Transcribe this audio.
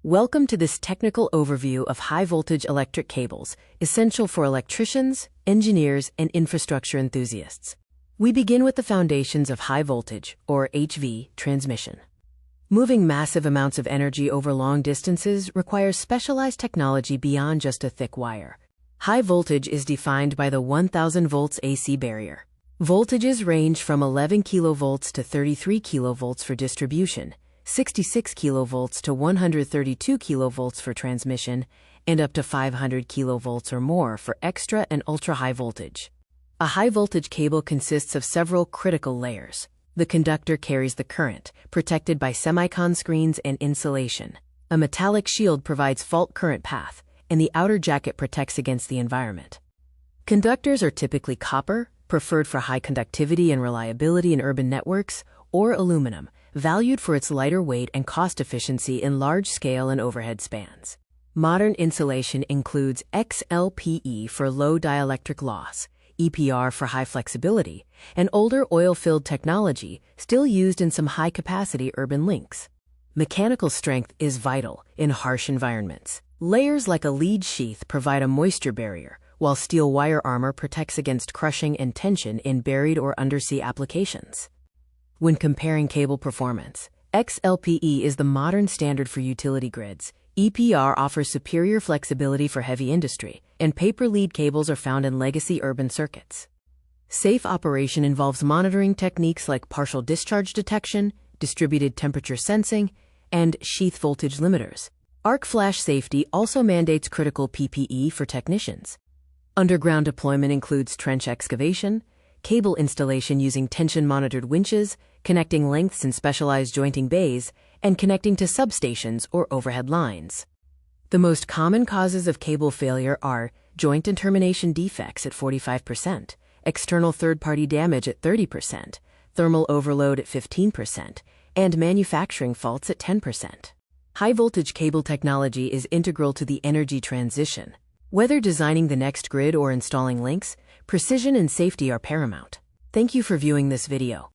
Welcome to this technical overview of high-voltage electric cables, essential for electricians, engineers, and infrastructure enthusiasts. We begin with the foundations of high-voltage, or HV, transmission. Moving massive amounts of energy over long distances requires specialized technology beyond just a thick wire. High voltage is defined by the 1000 volts AC barrier. Voltages range from 11 kilovolts to 33 kilovolts for distribution, 66 kilovolts to 132 kilovolts for transmission, and up to 500 kilovolts or more for extra and ultra-high voltage. A high-voltage cable consists of several critical layers. The conductor carries the current, protected by semicon screens and insulation. A metallic shield provides fault current path, and the outer jacket protects against the environment. Conductors are typically copper, preferred for high conductivity and reliability in urban networks, or aluminum, valued for its lighter weight and cost efficiency in large-scale and overhead spans. Modern insulation includes XLPE for low dielectric loss, EPR for high flexibility, and older oil-filled technology still used in some high-capacity urban links. Mechanical strength is vital in harsh environments. Layers like a lead sheath provide a moisture barrier, while steel wire armor protects against crushing and tension in buried or undersea applications. When comparing cable performance, XLPE is the modern standard for utility grids. EPR offers superior flexibility for heavy industry, and paper lead cables are found in legacy urban circuits. Safe operation involves monitoring techniques like partial discharge detection, distributed temperature sensing, and sheath voltage limiters. Arc flash safety also mandates critical PPE for technicians. Underground deployment includes trench excavation, cable installation using tension-monitored winches, connecting lengths in specialized jointing bays, and connecting to substations or overhead lines. The most common causes of cable failure are joint and termination defects at 45%, external third-party damage at 30%, thermal overload at 15%, and manufacturing faults at 10%. High-voltage cable technology is integral to the energy transition. Whether designing the next grid or installing links, precision and safety are paramount. Thank you for viewing this video.